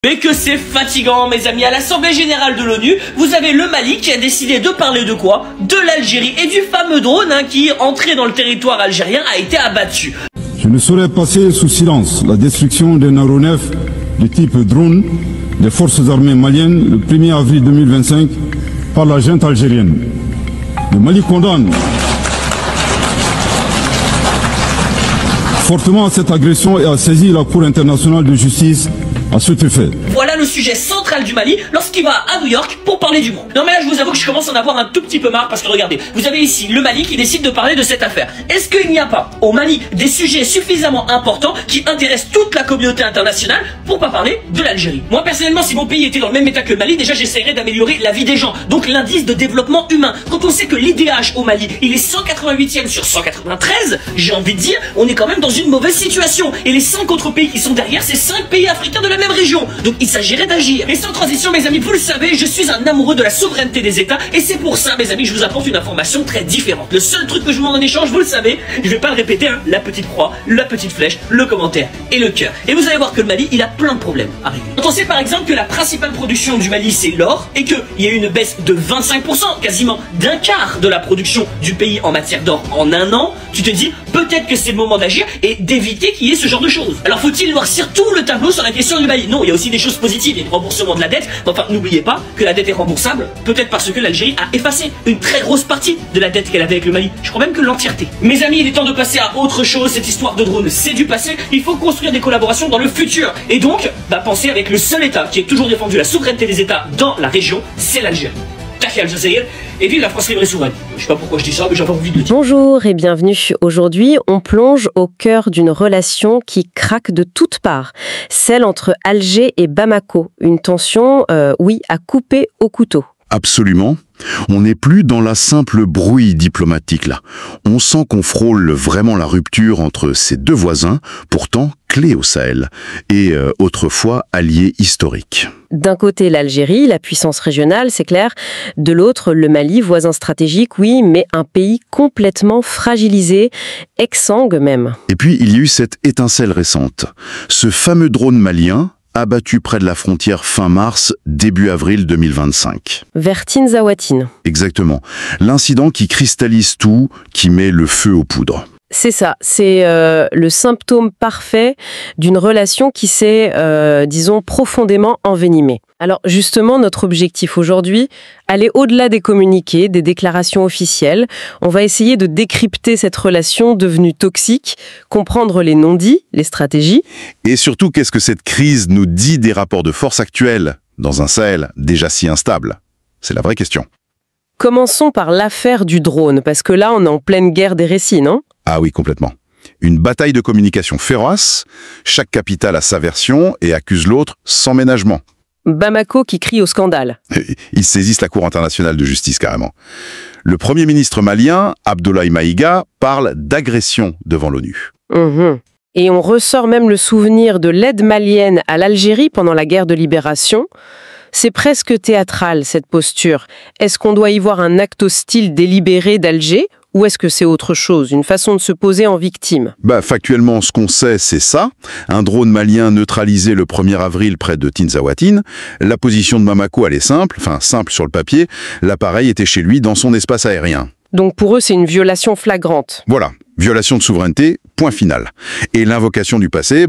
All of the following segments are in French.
Mais que c'est fatigant, mes amis. À l'Assemblée Générale de l'ONU, vous avez le Mali qui a décidé de parler de quoi? De l'Algérie et du fameux drone qui, entré dans le territoire algérien, a été abattu. Je ne saurais passer sous silence la destruction d'un aéronef de type drone des forces armées maliennes le 1er avril 2025 par la junte algérienne. Le Mali condamne fortement cette agression et a saisi la Cour internationale de justice à cet effet. Voilà le sujet central du Mali lorsqu'il va à New York pour parler du monde. Non mais là je vous avoue que je commence à en avoir un tout petit peu marre parce que regardez, vous avez ici le Mali qui décide de parler de cette affaire. Est-ce qu'il n'y a pas au Mali des sujets suffisamment importants qui intéressent toute la communauté internationale pour pas parler de l'Algérie? Moi personnellement, si mon pays était dans le même état que le Mali, déjà j'essaierais d'améliorer la vie des gens. Donc l'indice de développement humain. Quand on sait que l'IDH au Mali, il est 188e sur 193, j'ai envie de dire, on est quand même dans une mauvaise situation. Et les 5 autres pays qui sont derrière, c'est 5 pays africains de la même région. Donc il s'agirait d'agir. Et sans transition, mes amis, vous le savez, je suis un amoureux de la souveraineté des États. Et c'est pour ça, mes amis, je vous apporte une information très différente. Le seul truc que je vous demande en échange, vous le savez, je vais pas le répéter, hein, la petite croix, la petite flèche, le commentaire et le cœur. Et vous allez voir que le Mali, il a plein de problèmes à régler. Quand on sait par exemple que la principale production du Mali, c'est l'or, et qu'il y a eu une baisse de 25%, quasiment d'un quart de la production du pays en matière d'or en un an, tu te dis, peut-être que c'est le moment d'agir et d'éviter qu'il y ait ce genre de choses. Alors faut-il noircir tout le tableau sur la question du Mali? Non, il y a aussi des choses positives, il y a le remboursement de la dette, mais enfin n'oubliez pas que la dette est remboursable, peut-être parce que l'Algérie a effacé une très grosse partie de la dette qu'elle avait avec le Mali, je crois même que l'entièreté. Mes amis, il est temps de passer à autre chose, cette histoire de drone c'est du passé, il faut construire des collaborations dans le futur, et donc, penser avec le seul État qui ait toujours défendu la souveraineté des États dans la région, c'est l'Algérie. Et vive la France libre et souveraine. Je sais pas pourquoi je dis ça, mais j'avais envie de le dire. Bonjour et bienvenue. Aujourd'hui, on plonge au cœur d'une relation qui craque de toutes parts. Celle entre Alger et Bamako. Une tension, oui, à couper au couteau. Absolument. On n'est plus dans la simple brouille diplomatique là. On sent qu'on frôle vraiment la rupture entre ces deux voisins, pourtant clés au Sahel, et autrefois alliés historiques. D'un côté l'Algérie, la puissance régionale, c'est clair. De l'autre, le Mali, voisin stratégique, oui, mais un pays complètement fragilisé, exsangue même. Et puis il y a eu cette étincelle récente. Ce fameux drone malien, abattu près de la frontière fin mars, début avril 2025. Vers Tinzawatine. Exactement. L'incident qui cristallise tout, qui met le feu aux poudres. C'est ça, c'est le symptôme parfait d'une relation qui s'est, disons, profondément envenimée. Alors justement, notre objectif aujourd'hui, aller au-delà des communiqués, des déclarations officielles. On va essayer de décrypter cette relation devenue toxique, comprendre les non-dits, les stratégies. Et surtout, qu'est-ce que cette crise nous dit des rapports de force actuels dans un Sahel déjà si instable? C'est la vraie question. Commençons par l'affaire du drone, parce que là, on est en pleine guerre des récits, non ? Ah oui, complètement. Une bataille de communication féroce, chaque capitale a sa version et accuse l'autre sans ménagement. Bamako qui crie au scandale. Ils saisissent la Cour internationale de justice carrément. Le Premier ministre malien, Abdoulaye Maïga, parle d'agression devant l'ONU. Et on ressort même le souvenir de l'aide malienne à l'Algérie pendant la guerre de libération. C'est presque théâtral cette posture. Est-ce qu'on doit y voir un acte hostile délibéré d'Alger ? Ou est-ce que c'est autre chose, une façon de se poser en victime? Factuellement, ce qu'on sait, c'est ça. Un drone malien neutralisé le 1er avril près de Tinzawatine. La position de Bamako, elle est simple, simple sur le papier. L'appareil était chez lui dans son espace aérien. Donc pour eux, c'est une violation flagrante. Voilà, violation de souveraineté, point final. Et l'invocation du passé,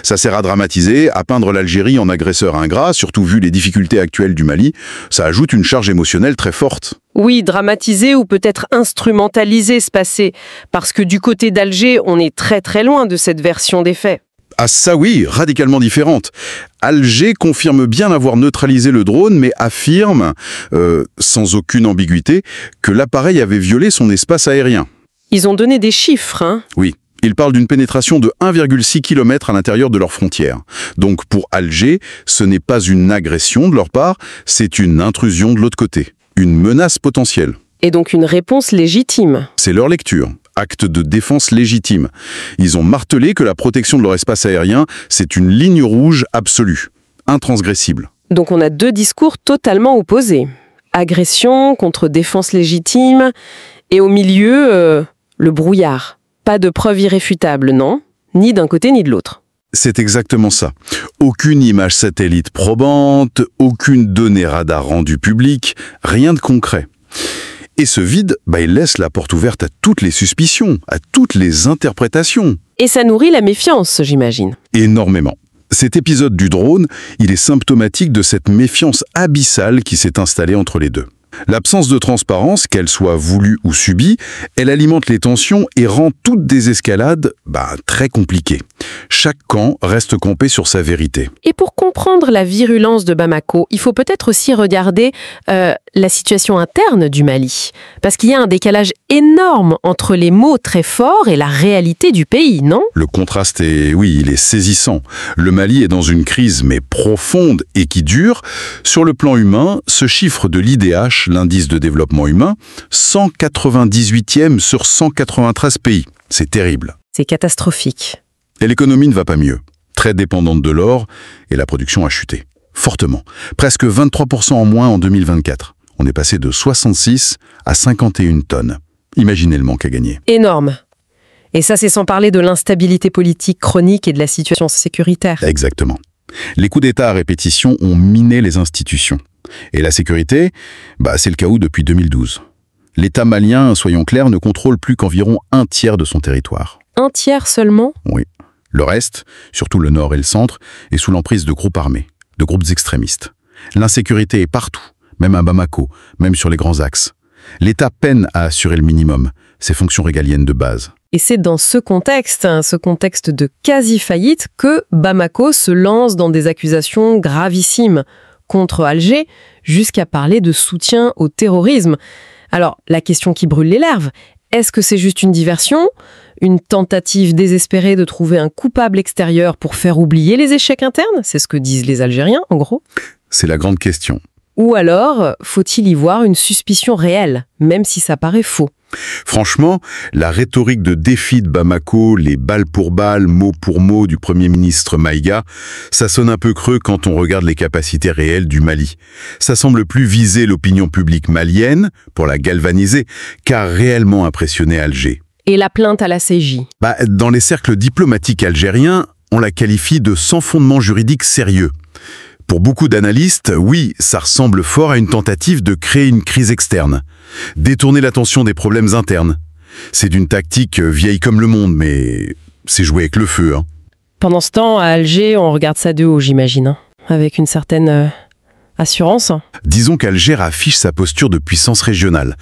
ça sert à dramatiser, à peindre l'Algérie en agresseur ingrat, surtout vu les difficultés actuelles du Mali. Ça ajoute une charge émotionnelle très forte. Oui, dramatiser ou peut-être instrumentaliser ce passé. Parce que du côté d'Alger, on est très très loin de cette version des faits. Ah ça oui, radicalement différente. Alger confirme bien avoir neutralisé le drone, mais affirme, sans aucune ambiguïté, que l'appareil avait violé son espace aérien. Ils ont donné des chiffres, hein? Oui. Ils parlent d'une pénétration de 1,6 km à l'intérieur de leurs frontières. Donc pour Alger, ce n'est pas une agression de leur part, c'est une intrusion de l'autre côté. Une menace potentielle. Et donc une réponse légitime. C'est leur lecture. Acte de défense légitime. Ils ont martelé que la protection de leur espace aérien, c'est une ligne rouge absolue, intransgressible. Donc on a deux discours totalement opposés. Agression contre défense légitime, et au milieu, le brouillard. Pas de preuve irréfutable, non? Ni d'un côté ni de l'autre. C'est exactement ça. Aucune image satellite probante, aucune donnée radar rendue publique, rien de concret. Et ce vide, il laisse la porte ouverte à toutes les suspicions, à toutes les interprétations. Et ça nourrit la méfiance, j'imagine. Énormément. Cet épisode du drone, il est symptomatique de cette méfiance abyssale qui s'est installée entre les deux. L'absence de transparence, qu'elle soit voulue ou subie, elle alimente les tensions et rend toute désescalade très compliquée. Chaque camp reste campé sur sa vérité. Et pour comprendre la virulence de Bamako, il faut peut-être aussi regarder la situation interne du Mali. Parce qu'il y a un décalage énorme entre les mots très forts et la réalité du pays, non? Le contraste il est saisissant. Le Mali est dans une crise, mais profonde et qui dure. Sur le plan humain, ce chiffre de l'IDH, l'indice de développement humain, 198e sur 193 pays. C'est terrible. C'est catastrophique. Et l'économie ne va pas mieux. Très dépendante de l'or, et la production a chuté. Fortement. Presque 23% en moins en 2024. On est passé de 66 à 51 tonnes. Imaginez le manque à gagner. Énorme. Et ça, c'est sans parler de l'instabilité politique chronique et de la situation sécuritaire. Exactement. Les coups d'État à répétition ont miné les institutions. Et la sécurité, c'est le chaos depuis 2012. L'État malien, soyons clairs, ne contrôle plus qu'environ 1/3 de son territoire. 1/3 seulement? Oui. Le reste, surtout le nord et le centre, est sous l'emprise de groupes armés, de groupes extrémistes. L'insécurité est partout, même à Bamako, même sur les grands axes. L'État peine à assurer le minimum, ses fonctions régaliennes de base. Et c'est dans ce contexte de quasi-faillite, que Bamako se lance dans des accusations gravissimes contre Alger, jusqu'à parler de soutien au terrorisme. Alors, la question qui brûle les lèvres, est-ce que c'est juste une diversion? Une tentative désespérée de trouver un coupable extérieur pour faire oublier les échecs internes? C'est ce que disent les Algériens, en gros. C'est la grande question. Ou alors, faut-il y voir une suspicion réelle, même si ça paraît faux? Franchement, la rhétorique de défi de Bamako, les balles pour balles, mot pour mot du Premier ministre Maïga, ça sonne un peu creux quand on regarde les capacités réelles du Mali. Ça semble plus viser l'opinion publique malienne, pour la galvaniser, qu'à réellement impressionner Alger. Et la plainte à la CJ? Dans les cercles diplomatiques algériens, on la qualifie de sans fondement juridique sérieux. Pour beaucoup d'analystes, oui, ça ressemble fort à une tentative de créer une crise externe, détourner l'attention des problèmes internes. C'est d'une tactique vieille comme le monde, mais c'est jouer avec le feu. Pendant ce temps, à Alger, on regarde ça de haut, j'imagine, avec une certaine assurance. Disons qu'Alger affiche sa posture de puissance régionale,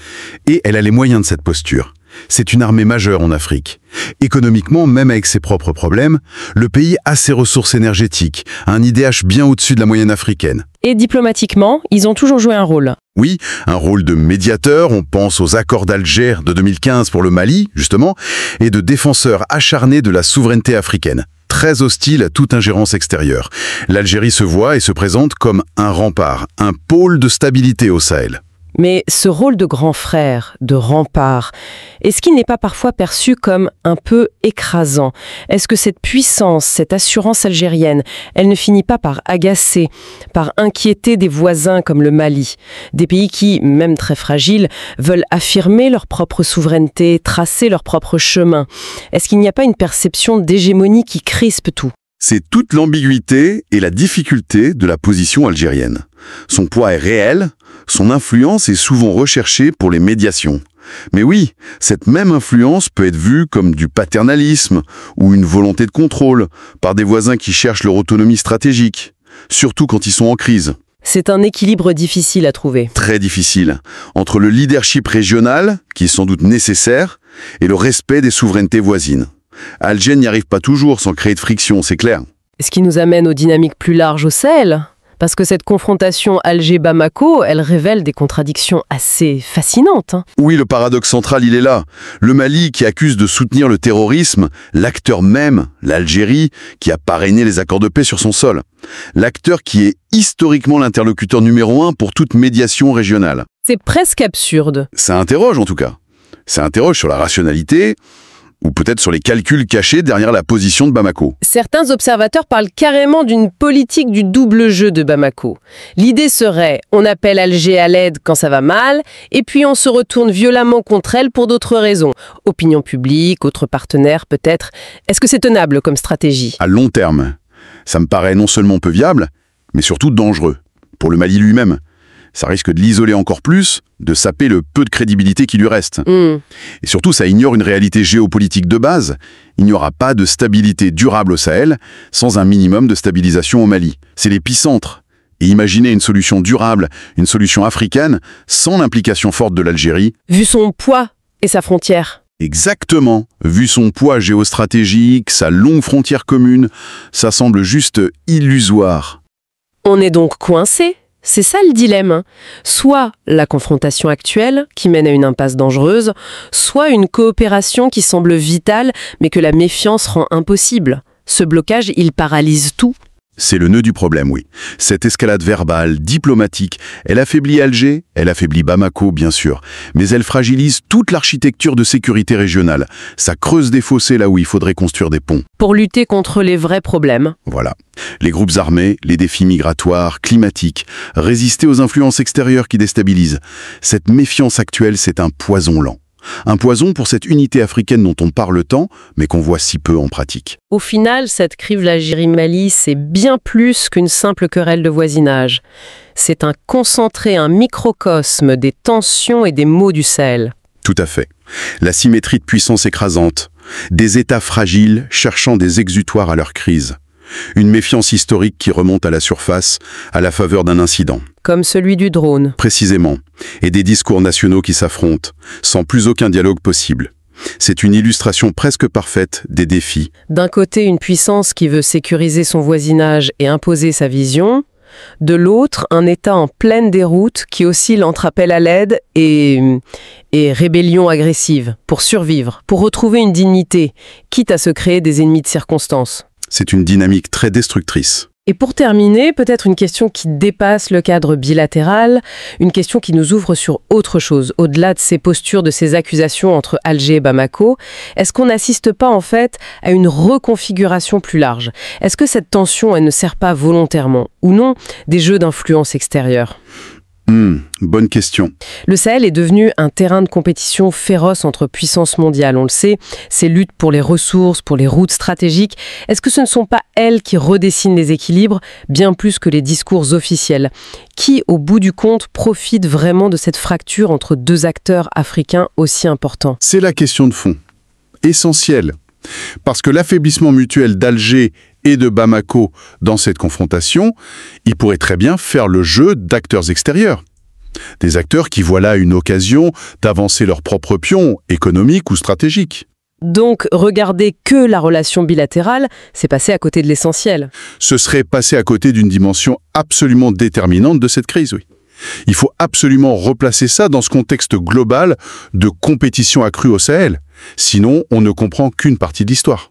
et elle a les moyens de cette posture. C'est une armée majeure en Afrique. Économiquement, même avec ses propres problèmes, le pays a ses ressources énergétiques, un IDH bien au-dessus de la moyenne africaine. Et diplomatiquement, ils ont toujours joué un rôle. Oui, un rôle de médiateur, on pense aux accords d'Alger de 2015 pour le Mali, justement, et de défenseur acharné de la souveraineté africaine, très hostile à toute ingérence extérieure. L'Algérie se voit et se présente comme un rempart, un pôle de stabilité au Sahel. Mais ce rôle de grand frère, de rempart, est-ce qu'il n'est pas parfois perçu comme un peu écrasant? Est-ce que cette puissance, cette assurance algérienne, elle ne finit pas par agacer, par inquiéter des voisins comme le Mali? Des pays qui, même très fragiles, veulent affirmer leur propre souveraineté, tracer leur propre chemin. Est-ce qu'il n'y a pas une perception d'hégémonie qui crispe tout? C'est toute l'ambiguïté et la difficulté de la position algérienne. Son poids est réel, son influence est souvent recherchée pour les médiations. Mais oui, cette même influence peut être vue comme du paternalisme ou une volonté de contrôle par des voisins qui cherchent leur autonomie stratégique, surtout quand ils sont en crise. C'est un équilibre difficile à trouver. Très difficile, entre le leadership régional, qui est sans doute nécessaire, et le respect des souverainetés voisines. Alger n'y arrive pas toujours sans créer de friction, c'est clair. Ce qui nous amène aux dynamiques plus larges au Sahel. Parce que cette confrontation Alger-Bamako, elle révèle des contradictions assez fascinantes. Oui, le paradoxe central, il est là. Le Mali qui accuse de soutenir le terrorisme, l'acteur même, l'Algérie, qui a parrainé les accords de paix sur son sol. L'acteur qui est historiquement l'interlocuteur numéro 1 pour toute médiation régionale. C'est presque absurde. Ça interroge en tout cas. Ça interroge sur la rationalité, ou peut-être sur les calculs cachés derrière la position de Bamako. Certains observateurs parlent carrément d'une politique du double jeu de Bamako. L'idée serait, on appelle Alger à l'aide quand ça va mal, et puis on se retourne violemment contre elle pour d'autres raisons. Opinion publique, autres partenaires peut-être. Est-ce que c'est tenable comme stratégie? À long terme, ça me paraît non seulement peu viable, mais surtout dangereux. Pour le Mali lui-même, ça risque de l'isoler encore plus, de saper le peu de crédibilité qui lui reste. Et surtout, ça ignore une réalité géopolitique de base. Il n'y aura pas de stabilité durable au Sahel sans un minimum de stabilisation au Mali. C'est l'épicentre. Et imaginer une solution durable, une solution africaine, sans l'implication forte de l'Algérie. Vu son poids et sa frontière. Exactement. Vu son poids géostratégique, sa longue frontière commune, ça semble juste illusoire. On est donc coincé. C'est ça le dilemme. Soit la confrontation actuelle, qui mène à une impasse dangereuse, soit une coopération qui semble vitale, mais que la méfiance rend impossible. Ce blocage, il paralyse tout. C'est le nœud du problème, oui. Cette escalade verbale, diplomatique, elle affaiblit Alger, elle affaiblit Bamako, bien sûr, mais elle fragilise toute l'architecture de sécurité régionale. Ça creuse des fossés là où il faudrait construire des ponts. Pour lutter contre les vrais problèmes. Voilà. Les groupes armés, les défis migratoires, climatiques, résister aux influences extérieures qui déstabilisent. Cette méfiance actuelle, c'est un poison lent. Un poison pour cette unité africaine dont on parle tant, mais qu'on voit si peu en pratique. Au final, cette crise Algérie-Mali, c'est bien plus qu'une simple querelle de voisinage. C'est un concentré, un microcosme des tensions et des maux du Sahel. Tout à fait. La symétrie de puissance écrasante, des États fragiles cherchant des exutoires à leur crise. Une méfiance historique qui remonte à la surface, à la faveur d'un incident. Comme celui du drone. Précisément. Et des discours nationaux qui s'affrontent, sans plus aucun dialogue possible. C'est une illustration presque parfaite des défis. D'un côté, une puissance qui veut sécuriser son voisinage et imposer sa vision. De l'autre, un État en pleine déroute qui oscille entre appel à l'aide et rébellion agressive, pour survivre, pour retrouver une dignité, quitte à se créer des ennemis de circonstance. C'est une dynamique très destructrice. Et pour terminer, peut-être une question qui dépasse le cadre bilatéral, une question qui nous ouvre sur autre chose, au-delà de ces postures, de ces accusations entre Alger et Bamako. Est-ce qu'on n'assiste pas en fait à une reconfiguration plus large? Est-ce que cette tension, elle ne sert pas volontairement, ou non, des jeux d'influence extérieure? Bonne question. Le Sahel est devenu un terrain de compétition féroce entre puissances mondiales, on le sait. Ces luttes pour les ressources, pour les routes stratégiques, est-ce que ce ne sont pas elles qui redessinent les équilibres, bien plus que les discours officiels? Qui, au bout du compte, profite vraiment de cette fracture entre deux acteurs africains aussi importants? C'est la question de fond. Essentielle. Parce que l'affaiblissement mutuel d'Alger et de Bamako dans cette confrontation, il pourrait très bien faire le jeu d'acteurs extérieurs. Des acteurs qui voient là une occasion d'avancer leur propre pion, économique ou stratégique. Donc, regarder que la relation bilatérale, c'est passer à côté de l'essentiel. Ce serait passer à côté d'une dimension absolument déterminante de cette crise, oui. Il faut absolument replacer ça dans ce contexte global de compétition accrue au Sahel. Sinon, on ne comprend qu'une partie de l'histoire.